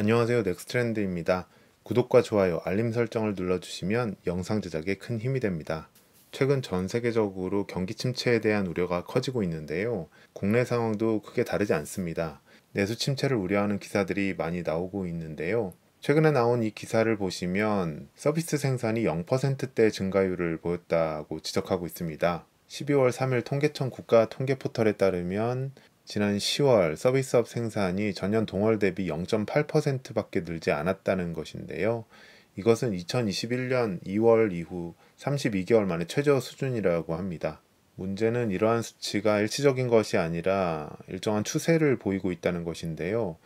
안녕하세요. 넥스트렌드입니다. 구독과 좋아요, 알림 설정을 눌러주시면 영상 제작에 큰 힘이 됩니다. 최근 전 세계적으로 경기 침체에 대한 우려가 커지고 있는데요. 국내 상황도 크게 다르지 않습니다. 내수 침체를 우려하는 기사들이 많이 나오고 있는데요. 최근에 나온 이 기사를 보시면 서비스 생산이 0%대 증가율을 보였다고 지적하고 있습니다. 12월 3일 통계청 국가 통계 포털에 따르면 지난 10월 서비스업 생산이 전년 동월 대비 0.8%밖에 늘지 않았다는 것인데요. 이것은 2021년 2월 이후 32개월 만에 최저 수준이라고 합니다. 문제는 이러한 수치가 일시적인 것이 아니라 일정한 추세를 보이고 있다는 것인데요.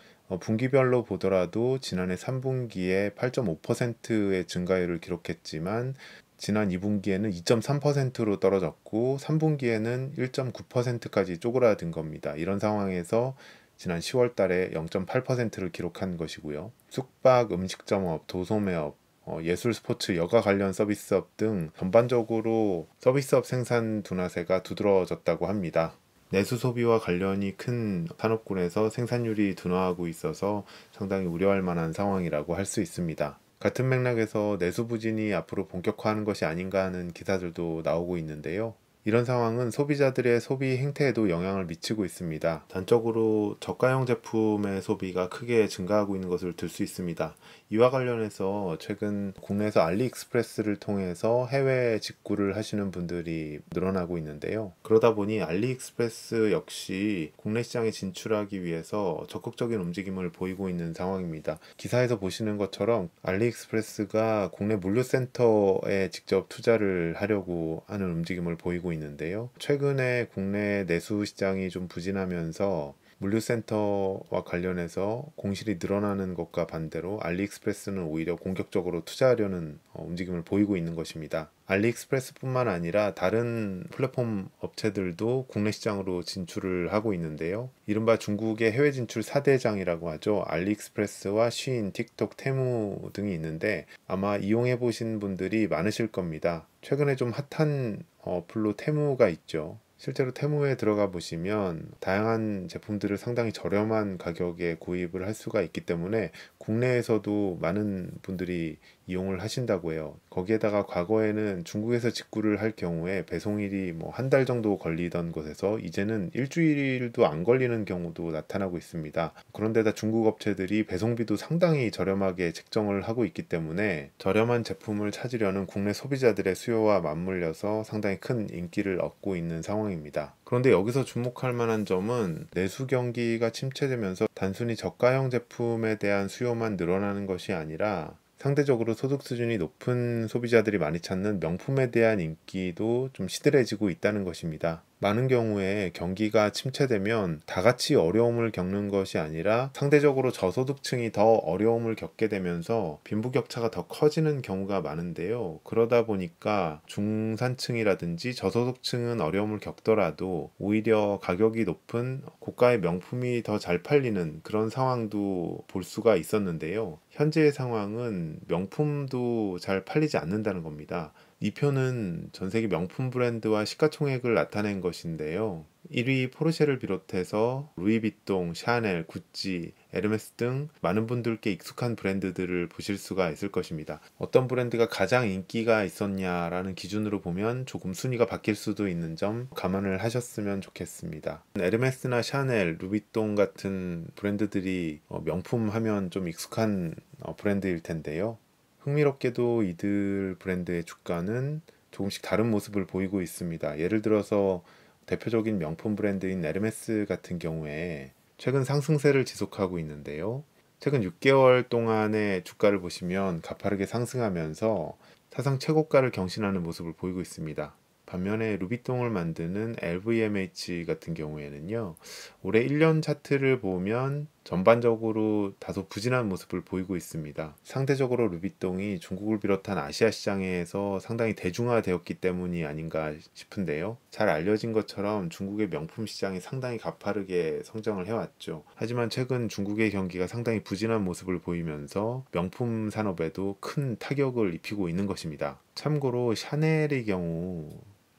분기별로 보더라도 지난해 3분기에 8.5%의 증가율을 기록했지만 지난 2분기에는 2.3%로 떨어졌고 3분기에는 1.9%까지 쪼그라든 겁니다. 이런 상황에서 지난 10월 달에 0.8%를 기록한 것이고요. 숙박, 음식점업, 도소매업, 예술, 스포츠, 여가 관련 서비스업 등 전반적으로 서비스업 생산 둔화세가 두드러졌다고 합니다. 내수 소비와 관련이 큰 산업군에서 생산율이 둔화하고 있어서 상당히 우려할 만한 상황이라고 할 수 있습니다. 같은 맥락에서 내수 부진이 앞으로 본격화하는 것이 아닌가 하는 기사들도 나오고 있는데요. 이런 상황은 소비자들의 소비 행태에도 영향을 미치고 있습니다. 단적으로 저가형 제품의 소비가 크게 증가하고 있는 것을 들 수 있습니다. 이와 관련해서 최근 국내에서 알리익스프레스를 통해서 해외 직구를 하시는 분들이 늘어나고 있는데요. 그러다 보니 알리익스프레스 역시 국내 시장에 진출하기 위해서 적극적인 움직임을 보이고 있는 상황입니다. 기사에서 보시는 것처럼 알리익스프레스가 국내 물류센터에 직접 투자를 하려고 하는 움직임을 보이고 있는데요. 최근에 국내 내수 시장이 좀 부진하면서 물류센터와 관련해서 공실이 늘어나는 것과 반대로 알리익스프레스는 오히려 공격적으로 투자하려는 움직임을 보이고 있는 것입니다. 알리익스프레스뿐만 아니라 다른 플랫폼 업체들도 국내 시장으로 진출을 하고 있는데요. 이른바 중국의 해외 진출 4대장이라고 하죠. 알리익스프레스와 쉬인, 틱톡, 테무 등이 있는데 아마 이용해 보신 분들이 많으실 겁니다. 최근에 좀 핫한 어플로 테무가 있죠. 실제로 테무에 들어가 보시면 다양한 제품들을 상당히 저렴한 가격에 구입을 할 수가 있기 때문에 국내에서도 많은 분들이 이용을 하신다고 해요. 거기에다가 과거에는 중국에서 직구를 할 경우에 배송일이 뭐 한 달 정도 걸리던 곳에서 이제는 일주일도 안 걸리는 경우도 나타나고 있습니다. 그런데다 중국 업체들이 배송비도 상당히 저렴하게 책정을 하고 있기 때문에 저렴한 제품을 찾으려는 국내 소비자들의 수요와 맞물려서 상당히 큰 인기를 얻고 있는 상황입니다. 그런데 여기서 주목할 만한 점은 내수 경기가 침체되면서 단순히 저가형 제품에 대한 수요만 늘어나는 것이 아니라 상대적으로 소득 수준이 높은 소비자들이 많이 찾는 명품에 대한 인기도 좀 시들해지고 있다는 것입니다. 많은 경우에 경기가 침체되면 다 같이 어려움을 겪는 것이 아니라 상대적으로 저소득층이 더 어려움을 겪게 되면서 빈부격차가 더 커지는 경우가 많은데요. 그러다 보니까 중산층이라든지 저소득층은 어려움을 겪더라도 오히려 가격이 높은 고가의 명품이 더 잘 팔리는 그런 상황도 볼 수가 있었는데요. 현재의 상황은 명품도 잘 팔리지 않는다는 겁니다. 이 표는 전 세계 명품 브랜드와 시가총액을 나타낸 것인데요. 1위 포르쉐를 비롯해서 루이비통, 샤넬, 구찌, 에르메스 등 많은 분들께 익숙한 브랜드들을 보실 수가 있을 것입니다. 어떤 브랜드가 가장 인기가 있었냐라는 기준으로 보면 조금 순위가 바뀔 수도 있는 점 감안을 하셨으면 좋겠습니다. 에르메스나 샤넬, 루비통 같은 브랜드들이 명품 하면 좀 익숙한 브랜드일 텐데요. 흥미롭게도 이들 브랜드의 주가는 조금씩 다른 모습을 보이고 있습니다. 예를 들어서 대표적인 명품 브랜드인 에르메스 같은 경우에 최근 상승세를 지속하고 있는데요. 최근 6개월 동안의 주가를 보시면 가파르게 상승하면서 사상 최고가를 경신하는 모습을 보이고 있습니다. 반면에 루비통을 만드는 LVMH 같은 경우에는요, 올해 1년 차트를 보면 전반적으로 다소 부진한 모습을 보이고 있습니다. 상대적으로 루비통이 중국을 비롯한 아시아 시장에서 상당히 대중화되었기 때문이 아닌가 싶은데요. 잘 알려진 것처럼 중국의 명품 시장이 상당히 가파르게 성장을 해왔죠. 하지만 최근 중국의 경기가 상당히 부진한 모습을 보이면서 명품 산업에도 큰 타격을 입히고 있는 것입니다. 참고로 샤넬의 경우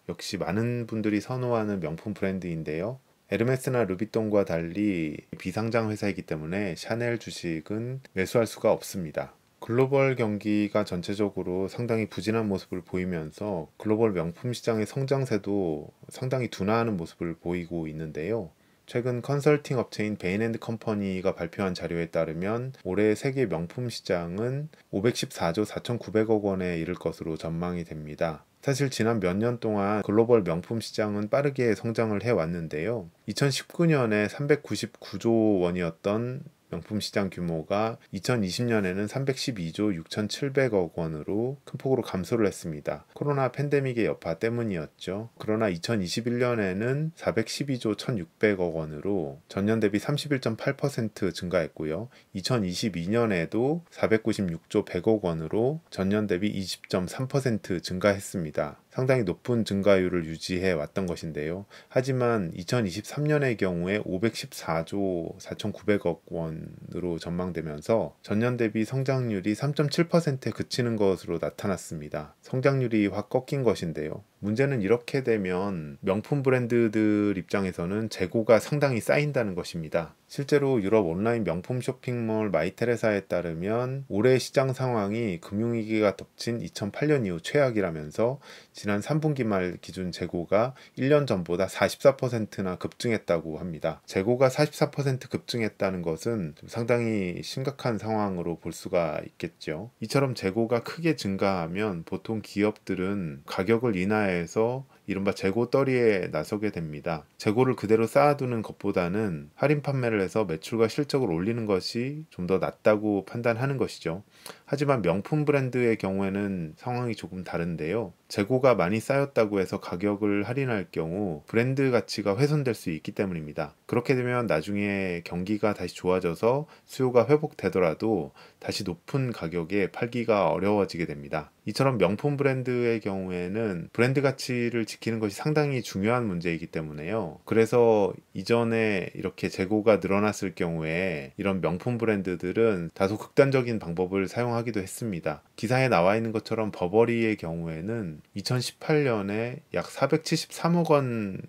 역시 많은 분들이 선호하는 명품 브랜드인데요. 에르메스나 루비통과 달리 비상장 회사이기 때문에 샤넬 주식은 매수할 수가 없습니다. 글로벌 경기가 전체적으로 상당히 부진한 모습을 보이면서 글로벌 명품 시장의 성장세도 상당히 둔화하는 모습을 보이고 있는데요. 최근 컨설팅 업체인 베인앤컴퍼니가 발표한 자료에 따르면 올해 세계 명품 시장은 514조 4,900억 원에 이를 것으로 전망이 됩니다. 사실 지난 몇 년 동안 글로벌 명품 시장은 빠르게 성장을 해왔는데요. 2019년에 399조 원이었던 명품 시장 규모가 2020년에는 312조 6,700억 원으로 큰 폭으로 감소를 했습니다. 코로나 팬데믹의 여파 때문이었죠. 그러나 2021년에는 412조 1,600억 원으로 전년 대비 31.8% 증가했고요. 2022년에도 496조 100억 원으로 전년 대비 20.3% 증가했습니다. 상당히 높은 증가율을 유지해 왔던 것인데요. 하지만 2023년의 경우에 514조 4,900억 원으로 전망되면서 전년 대비 성장률이 3.7%에 그치는 것으로 나타났습니다. 성장률이 확 꺾인 것인데요. 문제는 이렇게 되면 명품 브랜드들 입장에서는 재고가 상당히 쌓인다는 것입니다. 실제로 유럽 온라인 명품 쇼핑몰 마이테레사에 따르면 올해 시장 상황이 금융위기가 덮친 2008년 이후 최악이라면서 지난 3분기 말 기준 재고가 1년 전보다 44%나 급증했다고 합니다. 재고가 44% 급증했다는 것은 상당히 심각한 상황으로 볼 수가 있겠죠. 이처럼 재고가 크게 증가하면 보통 기업들은 가격을 인하해서 이른바 재고 떨이에 나서게 됩니다. 재고를 그대로 쌓아두는 것보다는 할인 판매를 해서 매출과 실적을 올리는 것이 좀 더 낫다고 판단하는 것이죠. 하지만 명품 브랜드의 경우에는 상황이 조금 다른데요. 재고가 많이 쌓였다고 해서 가격을 할인할 경우 브랜드 가치가 훼손될 수 있기 때문입니다. 그렇게 되면 나중에 경기가 다시 좋아져서 수요가 회복되더라도 다시 높은 가격에 팔기가 어려워지게 됩니다. 이처럼 명품 브랜드의 경우에는 브랜드 가치를 지키는 것이 상당히 중요한 문제이기 때문에요. 그래서 이전에 이렇게 재고가 늘어났을 경우에 이런 명품 브랜드들은 다소 극단적인 방법을 사용하기도 했습니다. 기사에 나와 있는 것처럼 버버리의 경우에는 2018년에 약 473억 원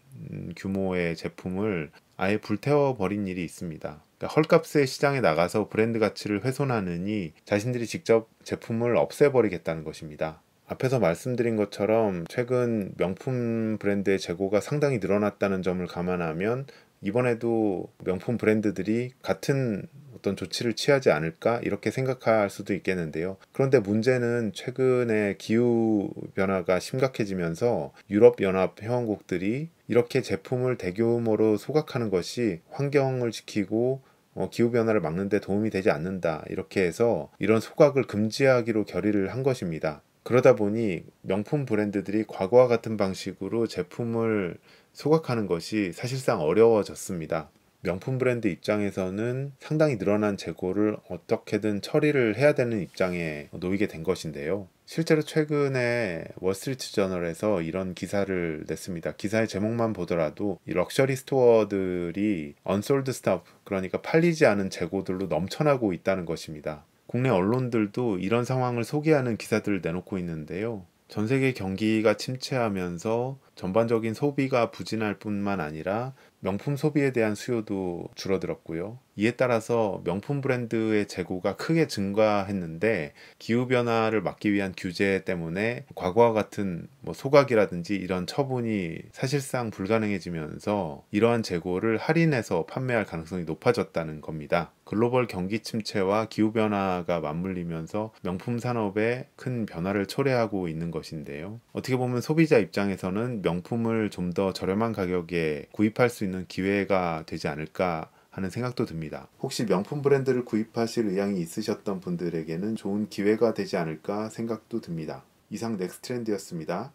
규모의 제품을 아예 불태워버린 일이 있습니다. 그러니까 헐값에 시장에 나가서 브랜드 가치를 훼손하느니 자신들이 직접 제품을 없애버리겠다는 것입니다. 앞에서 말씀드린 것처럼 최근 명품 브랜드의 재고가 상당히 늘어났다는 점을 감안하면 이번에도 명품 브랜드들이 같은 어떤 조치를 취하지 않을까 이렇게 생각할 수도 있겠는데요. 그런데 문제는 최근에 기후 변화가 심각해지면서 유럽연합 회원국들이 이렇게 제품을 대규모로 소각하는 것이 환경을 지키고 기후변화를 막는 데 도움이 되지 않는다 이렇게 해서 이런 소각을 금지하기로 결의를 한 것입니다. 그러다 보니 명품 브랜드들이 과거와 같은 방식으로 제품을 소각하는 것이 사실상 어려워졌습니다. 명품 브랜드 입장에서는 상당히 늘어난 재고를 어떻게든 처리를 해야 되는 입장에 놓이게 된 것인데요. 실제로 최근에 월스트리트 저널에서 이런 기사를 냈습니다. 기사의 제목만 보더라도 이 럭셔리 스토어들이 unsold stuff, 그러니까 팔리지 않은 재고들로 넘쳐나고 있다는 것입니다. 국내 언론들도 이런 상황을 소개하는 기사들을 내놓고 있는데요. 전 세계 경기가 침체하면서 전반적인 소비가 부진할 뿐만 아니라 명품 소비에 대한 수요도 줄어들었고요. 이에 따라서 명품 브랜드의 재고가 크게 증가했는데 기후변화를 막기 위한 규제 때문에 과거와 같은 소각이라든지 이런 처분이 사실상 불가능해지면서 이러한 재고를 할인해서 판매할 가능성이 높아졌다는 겁니다. 글로벌 경기 침체와 기후변화가 맞물리면서 명품 산업에 큰 변화를 초래하고 있는 것인데요. 어떻게 보면 소비자 입장에서는 명품을 좀 더 저렴한 가격에 구입할 수 있는 기회가 되지 않을까 하는 생각도 듭니다. 혹시 명품 브랜드를 구입하실 의향이 있으셨던 분들에게는 좋은 기회가 되지 않을까 생각도 듭니다. 이상 넥스트렌드였습니다.